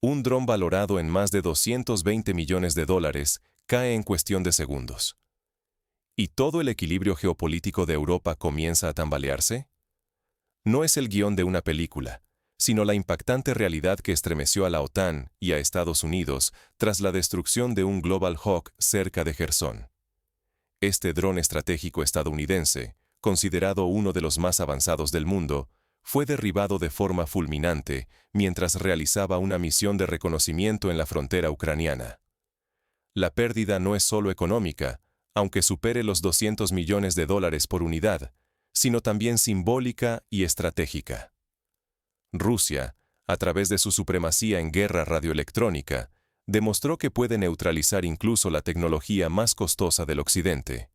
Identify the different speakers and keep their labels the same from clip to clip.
Speaker 1: Un dron valorado en más de 220 millones de dólares cae en cuestión de segundos. ¿Y todo el equilibrio geopolítico de Europa comienza a tambalearse? No es el guión de una película, sino la impactante realidad que estremeció a la OTAN y a Estados Unidos tras la destrucción de un Global Hawk cerca de Jersón. Este dron estratégico estadounidense, considerado uno de los más avanzados del mundo, fue derribado de forma fulminante mientras realizaba una misión de reconocimiento en la frontera ucraniana. La pérdida no es solo económica, aunque supere los 200 millones de dólares por unidad, sino también simbólica y estratégica. Rusia, a través de su supremacía en guerra radioelectrónica, demostró que puede neutralizar incluso la tecnología más costosa del Occidente.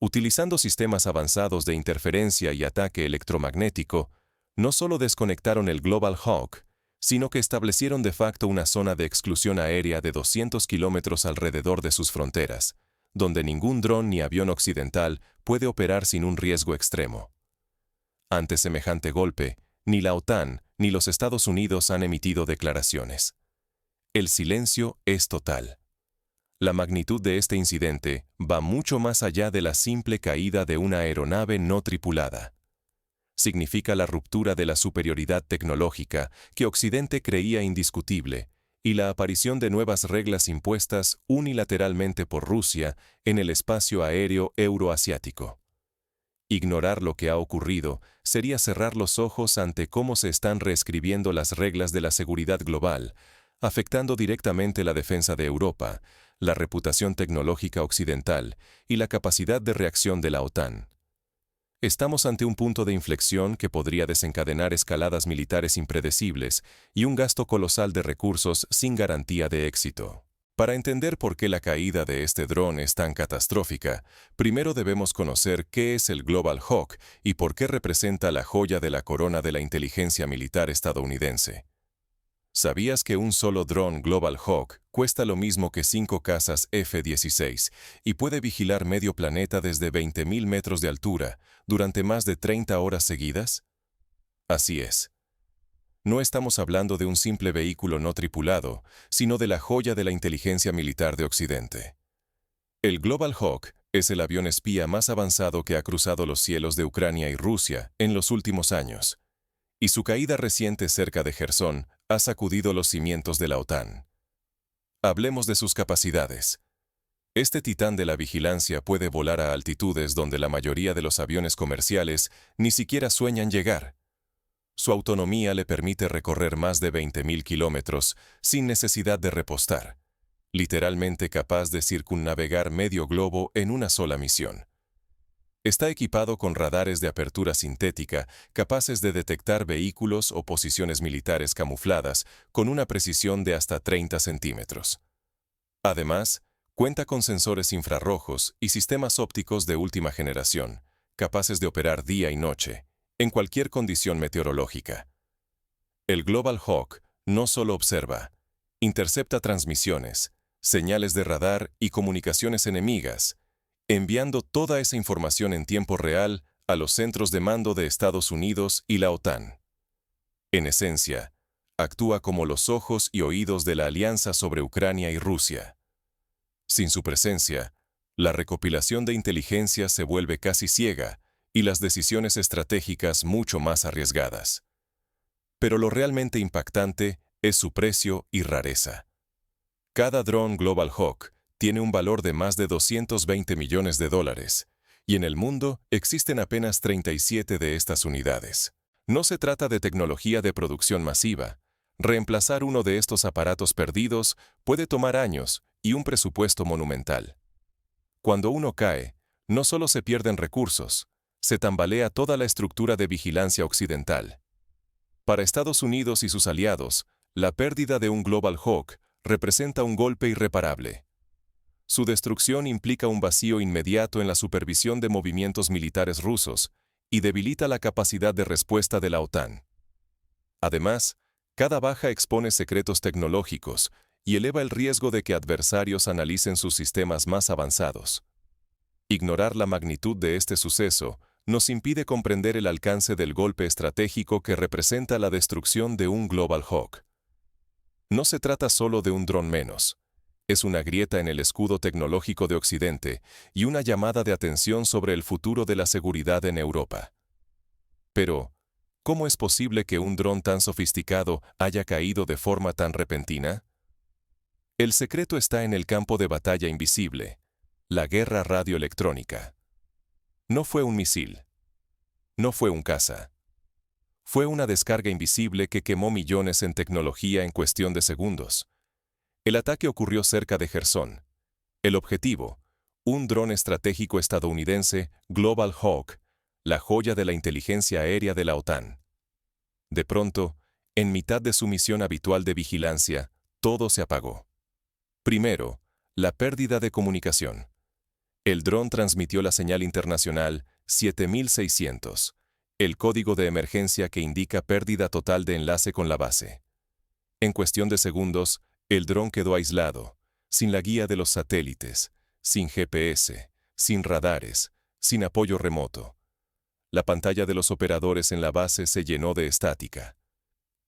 Speaker 1: Utilizando sistemas avanzados de interferencia y ataque electromagnético, no solo desconectaron el Global Hawk, sino que establecieron de facto una zona de exclusión aérea de 200 kilómetros alrededor de sus fronteras, donde ningún dron ni avión occidental puede operar sin un riesgo extremo. Ante semejante golpe, ni la OTAN ni los Estados Unidos han emitido declaraciones. El silencio es total. La magnitud de este incidente va mucho más allá de la simple caída de una aeronave no tripulada. Significa la ruptura de la superioridad tecnológica que Occidente creía indiscutible y la aparición de nuevas reglas impuestas unilateralmente por Rusia en el espacio aéreo euroasiático. Ignorar lo que ha ocurrido sería cerrar los ojos ante cómo se están reescribiendo las reglas de la seguridad global, afectando directamente la defensa de Europa, la reputación tecnológica occidental y la capacidad de reacción de la OTAN. Estamos ante un punto de inflexión que podría desencadenar escaladas militares impredecibles y un gasto colosal de recursos sin garantía de éxito. Para entender por qué la caída de este dron es tan catastrófica, primero debemos conocer qué es el Global Hawk y por qué representa la joya de la corona de la inteligencia militar estadounidense. ¿Sabías que un solo dron Global Hawk cuesta lo mismo que 5 cazas F-16 y puede vigilar medio planeta desde 20.000 metros de altura durante más de 30 horas seguidas? Así es. No estamos hablando de un simple vehículo no tripulado, sino de la joya de la inteligencia militar de Occidente. El Global Hawk es el avión espía más avanzado que ha cruzado los cielos de Ucrania y Rusia en los últimos años, y su caída reciente cerca de Jersón ha sacudido los cimientos de la OTAN. Hablemos de sus capacidades. Este titán de la vigilancia puede volar a altitudes donde la mayoría de los aviones comerciales ni siquiera sueñan llegar. Su autonomía le permite recorrer más de 20.000 kilómetros sin necesidad de repostar, literalmente capaz de circunnavegar medio globo en una sola misión. Está equipado con radares de apertura sintética capaces de detectar vehículos o posiciones militares camufladas con una precisión de hasta 30 centímetros. Además, cuenta con sensores infrarrojos y sistemas ópticos de última generación, capaces de operar día y noche, en cualquier condición meteorológica. El Global Hawk no solo observa, intercepta transmisiones, señales de radar y comunicaciones enemigas, enviando toda esa información en tiempo real a los centros de mando de Estados Unidos y la OTAN. En esencia, actúa como los ojos y oídos de la alianza sobre Ucrania y Rusia. Sin su presencia, la recopilación de inteligencia se vuelve casi ciega y las decisiones estratégicas mucho más arriesgadas. Pero lo realmente impactante es su precio y rareza. Cada dron Global Hawk tiene un valor de más de 220 millones de dólares, y en el mundo existen apenas 37 de estas unidades. No se trata de tecnología de producción masiva. Reemplazar uno de estos aparatos perdidos puede tomar años y un presupuesto monumental. Cuando uno cae, no solo se pierden recursos, se tambalea toda la estructura de vigilancia occidental. Para Estados Unidos y sus aliados, la pérdida de un Global Hawk representa un golpe irreparable. Su destrucción implica un vacío inmediato en la supervisión de movimientos militares rusos y debilita la capacidad de respuesta de la OTAN. Además, cada baja expone secretos tecnológicos y eleva el riesgo de que adversarios analicen sus sistemas más avanzados. Ignorar la magnitud de este suceso nos impide comprender el alcance del golpe estratégico que representa la destrucción de un Global Hawk. No se trata solo de un dron menos. Es una grieta en el escudo tecnológico de Occidente y una llamada de atención sobre el futuro de la seguridad en Europa. Pero, ¿cómo es posible que un dron tan sofisticado haya caído de forma tan repentina? El secreto está en el campo de batalla invisible, la guerra radioelectrónica. No fue un misil. No fue un caza. Fue una descarga invisible que quemó millones en tecnología en cuestión de segundos. El ataque ocurrió cerca de Jersón. El objetivo, un dron estratégico estadounidense, Global Hawk, la joya de la inteligencia aérea de la OTAN. De pronto, en mitad de su misión habitual de vigilancia, todo se apagó. Primero, la pérdida de comunicación. El dron transmitió la señal internacional 7600, el código de emergencia que indica pérdida total de enlace con la base. En cuestión de segundos, el dron quedó aislado, sin la guía de los satélites, sin GPS, sin radares, sin apoyo remoto. La pantalla de los operadores en la base se llenó de estática.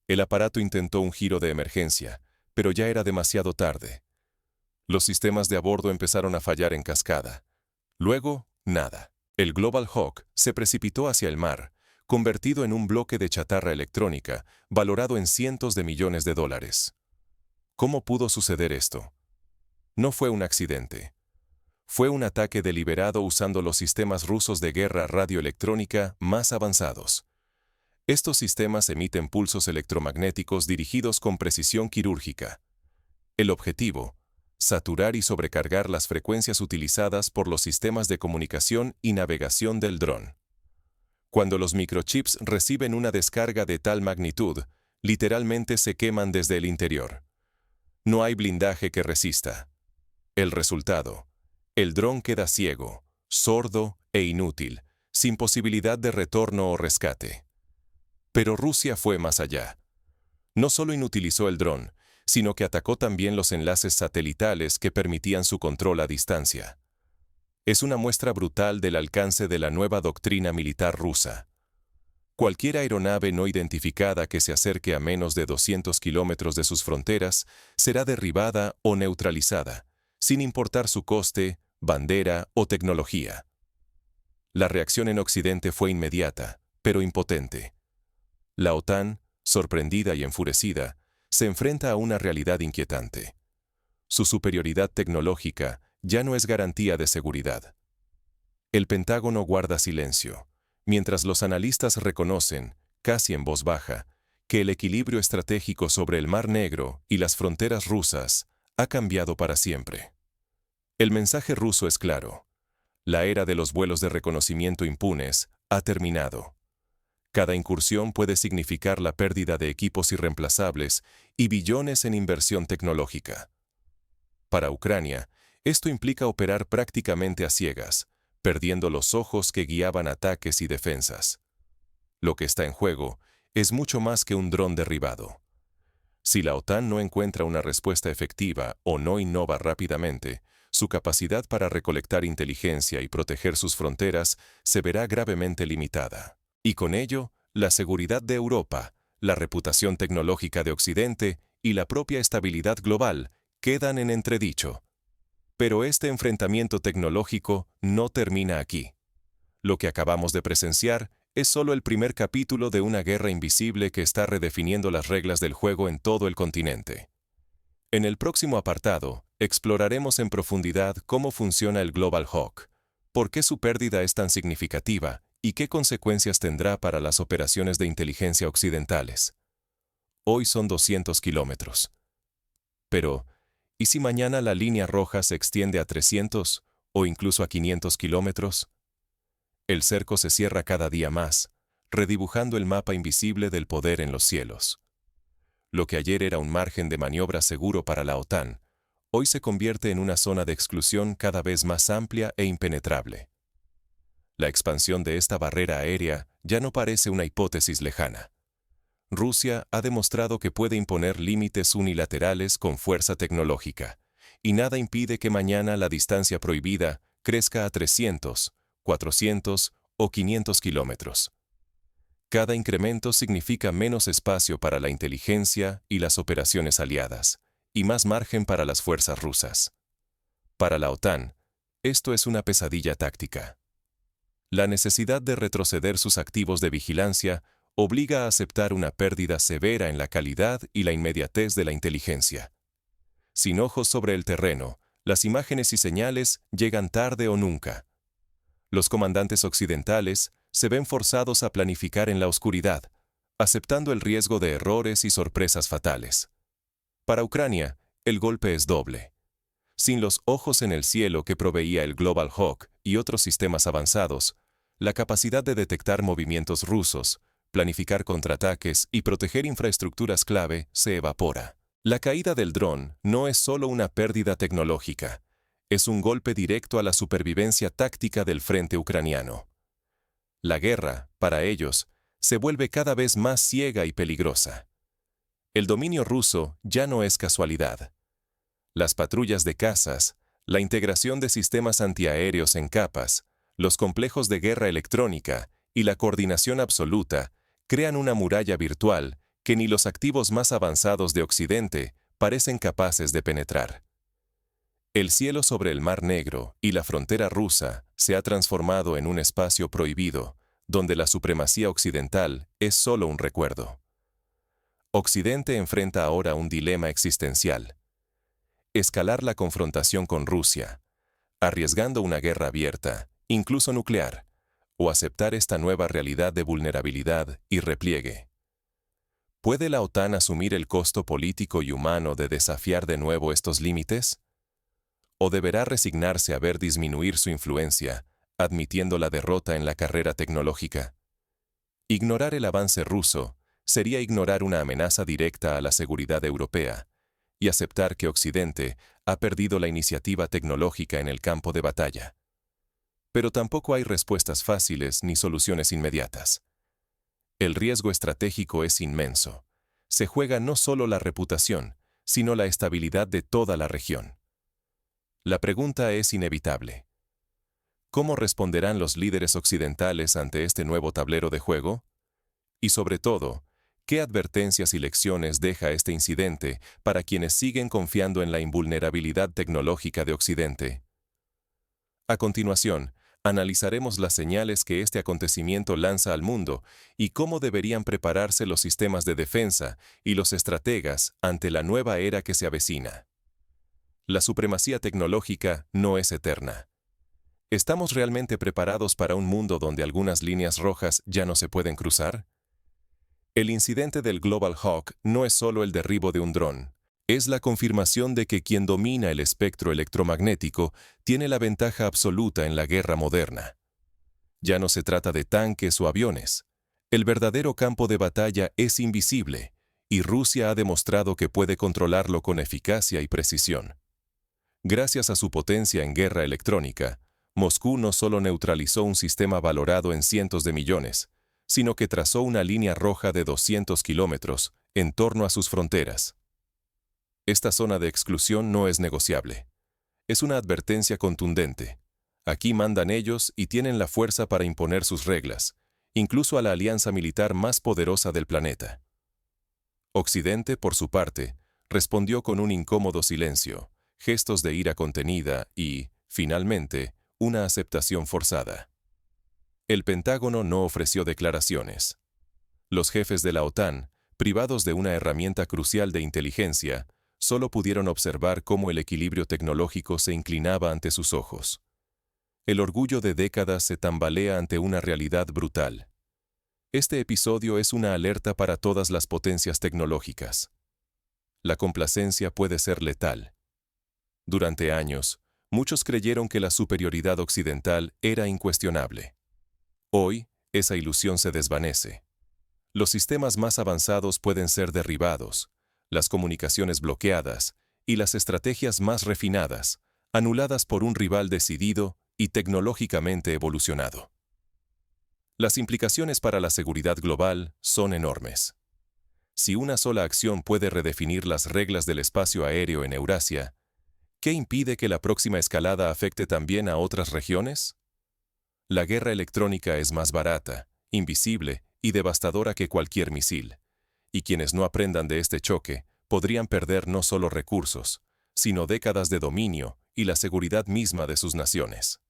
Speaker 1: El aparato intentó un giro de emergencia, pero ya era demasiado tarde. Los sistemas de a bordo empezaron a fallar en cascada. Luego, nada. El Global Hawk se precipitó hacia el mar, convertido en un bloque de chatarra electrónica, valorado en cientos de millones de dólares. ¿Cómo pudo suceder esto? No fue un accidente. Fue un ataque deliberado usando los sistemas rusos de guerra radioelectrónica más avanzados. Estos sistemas emiten pulsos electromagnéticos dirigidos con precisión quirúrgica. El objetivo, saturar y sobrecargar las frecuencias utilizadas por los sistemas de comunicación y navegación del dron. Cuando los microchips reciben una descarga de tal magnitud, literalmente se queman desde el interior. No hay blindaje que resista. El resultado, el dron queda ciego, sordo e inútil, sin posibilidad de retorno o rescate. Pero Rusia fue más allá. No solo inutilizó el dron, sino que atacó también los enlaces satelitales que permitían su control a distancia. Es una muestra brutal del alcance de la nueva doctrina militar rusa. Cualquier aeronave no identificada que se acerque a menos de 200 kilómetros de sus fronteras será derribada o neutralizada, sin importar su coste, bandera o tecnología. La reacción en Occidente fue inmediata, pero impotente. La OTAN, sorprendida y enfurecida, se enfrenta a una realidad inquietante. Su superioridad tecnológica ya no es garantía de seguridad. El Pentágono guarda silencio, mientras los analistas reconocen, casi en voz baja, que el equilibrio estratégico sobre el Mar Negro y las fronteras rusas ha cambiado para siempre. El mensaje ruso es claro. La era de los vuelos de reconocimiento impunes ha terminado. Cada incursión puede significar la pérdida de equipos irreemplazables y billones en inversión tecnológica. Para Ucrania, esto implica operar prácticamente a ciegas, perdiendo los ojos que guiaban ataques y defensas. Lo que está en juego es mucho más que un dron derribado. Si la OTAN no encuentra una respuesta efectiva o no innova rápidamente, su capacidad para recolectar inteligencia y proteger sus fronteras se verá gravemente limitada. Y con ello, la seguridad de Europa, la reputación tecnológica de Occidente y la propia estabilidad global quedan en entredicho. Pero este enfrentamiento tecnológico no termina aquí. Lo que acabamos de presenciar es solo el primer capítulo de una guerra invisible que está redefiniendo las reglas del juego en todo el continente. En el próximo apartado, exploraremos en profundidad cómo funciona el Global Hawk, por qué su pérdida es tan significativa y qué consecuencias tendrá para las operaciones de inteligencia occidentales. Hoy son 200 kilómetros. Pero, ¿y si mañana la línea roja se extiende a 300 o incluso a 500 kilómetros? El cerco se cierra cada día más, redibujando el mapa invisible del poder en los cielos. Lo que ayer era un margen de maniobra seguro para la OTAN, hoy se convierte en una zona de exclusión cada vez más amplia e impenetrable. La expansión de esta barrera aérea ya no parece una hipótesis lejana. Rusia ha demostrado que puede imponer límites unilaterales con fuerza tecnológica, y nada impide que mañana la distancia prohibida crezca a 300, 400 o 500 kilómetros. Cada incremento significa menos espacio para la inteligencia y las operaciones aliadas, y más margen para las fuerzas rusas. Para la OTAN, esto es una pesadilla táctica. La necesidad de retroceder sus activos de vigilancia obliga a aceptar una pérdida severa en la calidad y la inmediatez de la inteligencia. Sin ojos sobre el terreno, las imágenes y señales llegan tarde o nunca. Los comandantes occidentales se ven forzados a planificar en la oscuridad, aceptando el riesgo de errores y sorpresas fatales. Para Ucrania, el golpe es doble. Sin los ojos en el cielo que proveía el Global Hawk y otros sistemas avanzados, la capacidad de detectar movimientos rusos, planificar contraataques y proteger infraestructuras clave se evapora. La caída del dron no es solo una pérdida tecnológica, es un golpe directo a la supervivencia táctica del frente ucraniano. La guerra, para ellos, se vuelve cada vez más ciega y peligrosa. El dominio ruso ya no es casualidad. Las patrullas de cazas, la integración de sistemas antiaéreos en capas, los complejos de guerra electrónica y la coordinación absoluta crean una muralla virtual que ni los activos más avanzados de Occidente parecen capaces de penetrar. El cielo sobre el Mar Negro y la frontera rusa se ha transformado en un espacio prohibido, donde la supremacía occidental es solo un recuerdo. Occidente enfrenta ahora un dilema existencial: escalar la confrontación con Rusia, arriesgando una guerra abierta, incluso nuclear, o aceptar esta nueva realidad de vulnerabilidad y repliegue. ¿Puede la OTAN asumir el costo político y humano de desafiar de nuevo estos límites? ¿O deberá resignarse a ver disminuir su influencia, admitiendo la derrota en la carrera tecnológica? Ignorar el avance ruso sería ignorar una amenaza directa a la seguridad europea y aceptar que Occidente ha perdido la iniciativa tecnológica en el campo de batalla. Pero tampoco hay respuestas fáciles ni soluciones inmediatas. El riesgo estratégico es inmenso. Se juega no solo la reputación, sino la estabilidad de toda la región. La pregunta es inevitable. ¿Cómo responderán los líderes occidentales ante este nuevo tablero de juego? Y sobre todo, ¿qué advertencias y lecciones deja este incidente para quienes siguen confiando en la invulnerabilidad tecnológica de Occidente? A continuación, analizaremos las señales que este acontecimiento lanza al mundo y cómo deberían prepararse los sistemas de defensa y los estrategas ante la nueva era que se avecina. La supremacía tecnológica no es eterna. ¿Estamos realmente preparados para un mundo donde algunas líneas rojas ya no se pueden cruzar? El incidente del Global Hawk no es solo el derribo de un dron, es la confirmación de que quien domina el espectro electromagnético tiene la ventaja absoluta en la guerra moderna. Ya no se trata de tanques o aviones. El verdadero campo de batalla es invisible, y Rusia ha demostrado que puede controlarlo con eficacia y precisión. Gracias a su potencia en guerra electrónica, Moscú no solo neutralizó un sistema valorado en cientos de millones, sino que trazó una línea roja de 200 kilómetros en torno a sus fronteras. Esta zona de exclusión no es negociable. Es una advertencia contundente. Aquí mandan ellos y tienen la fuerza para imponer sus reglas, incluso a la alianza militar más poderosa del planeta. Occidente, por su parte, respondió con un incómodo silencio, gestos de ira contenida y, finalmente, una aceptación forzada. El Pentágono no ofreció declaraciones. Los jefes de la OTAN, privados de una herramienta crucial de inteligencia, solo pudieron observar cómo el equilibrio tecnológico se inclinaba ante sus ojos. El orgullo de décadas se tambalea ante una realidad brutal. Este episodio es una alerta para todas las potencias tecnológicas. La complacencia puede ser letal. Durante años, muchos creyeron que la superioridad occidental era incuestionable. Hoy, esa ilusión se desvanece. Los sistemas más avanzados pueden ser derribados, las comunicaciones bloqueadas y las estrategias más refinadas, anuladas por un rival decidido y tecnológicamente evolucionado. Las implicaciones para la seguridad global son enormes. Si una sola acción puede redefinir las reglas del espacio aéreo en Eurasia, ¿qué impide que la próxima escalada afecte también a otras regiones? La guerra electrónica es más barata, invisible y devastadora que cualquier misil, y quienes no aprendan de este choque podrían perder no solo recursos, sino décadas de dominio y la seguridad misma de sus naciones.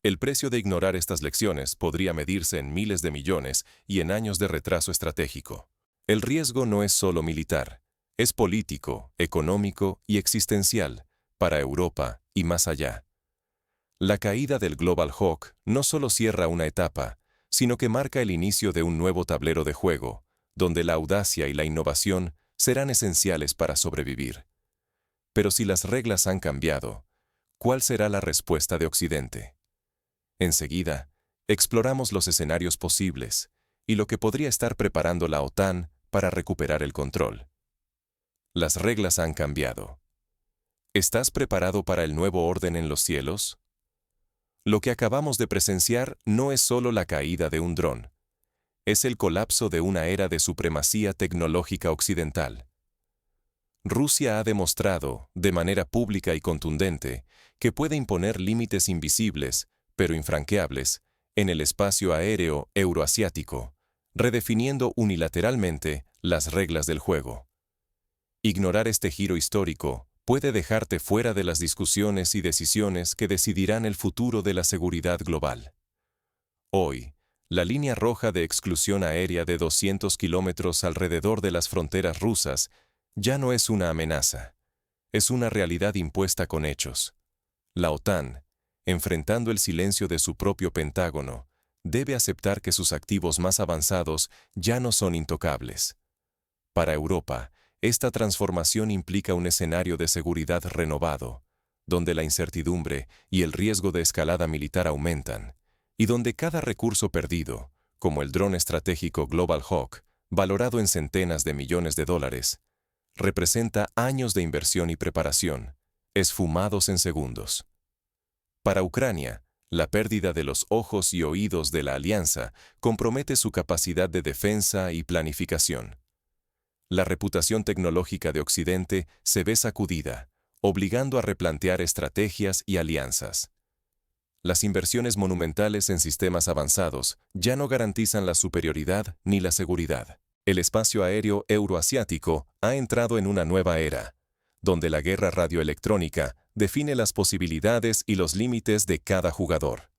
Speaker 1: El precio de ignorar estas lecciones podría medirse en miles de millones y en años de retraso estratégico. El riesgo no es solo militar, es político, económico y existencial para Europa y más allá. La caída del Global Hawk no solo cierra una etapa, sino que marca el inicio de un nuevo tablero de juego, donde la audacia y la innovación serán esenciales para sobrevivir. Pero si las reglas han cambiado, ¿cuál será la respuesta de Occidente? Enseguida, exploramos los escenarios posibles y lo que podría estar preparando la OTAN para recuperar el control. Las reglas han cambiado. ¿Estás preparado para el nuevo orden en los cielos? Lo que acabamos de presenciar no es solo la caída de un dron, es el colapso de una era de supremacía tecnológica occidental. Rusia ha demostrado, de manera pública y contundente, que puede imponer límites invisibles, pero infranqueables, en el espacio aéreo euroasiático, redefiniendo unilateralmente las reglas del juego. Ignorar este giro histórico puede dejarte fuera de las discusiones y decisiones que decidirán el futuro de la seguridad global. Hoy, la línea roja de exclusión aérea de 200 kilómetros alrededor de las fronteras rusas ya no es una amenaza, es una realidad impuesta con hechos. La OTAN, enfrentando el silencio de su propio Pentágono, debe aceptar que sus activos más avanzados ya no son intocables. Para Europa, esta transformación implica un escenario de seguridad renovado, donde la incertidumbre y el riesgo de escalada militar aumentan, y donde cada recurso perdido, como el dron estratégico Global Hawk, valorado en centenas de millones de dólares, representa años de inversión y preparación, esfumados en segundos. Para Ucrania, la pérdida de los ojos y oídos de la alianza compromete su capacidad de defensa y planificación. La reputación tecnológica de Occidente se ve sacudida, obligando a replantear estrategias y alianzas. Las inversiones monumentales en sistemas avanzados ya no garantizan la superioridad ni la seguridad. El espacio aéreo euroasiático ha entrado en una nueva era, donde la guerra radioelectrónica define las posibilidades y los límites de cada jugador.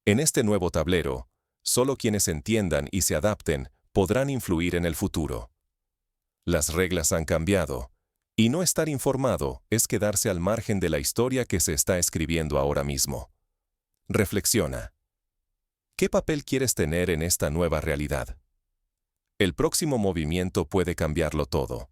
Speaker 1: En este nuevo tablero, solo quienes entiendan y se adapten podrán influir en el futuro. Las reglas han cambiado, y no estar informado es quedarse al margen de la historia que se está escribiendo ahora mismo. Reflexiona. ¿Qué papel quieres tener en esta nueva realidad? El próximo movimiento puede cambiarlo todo.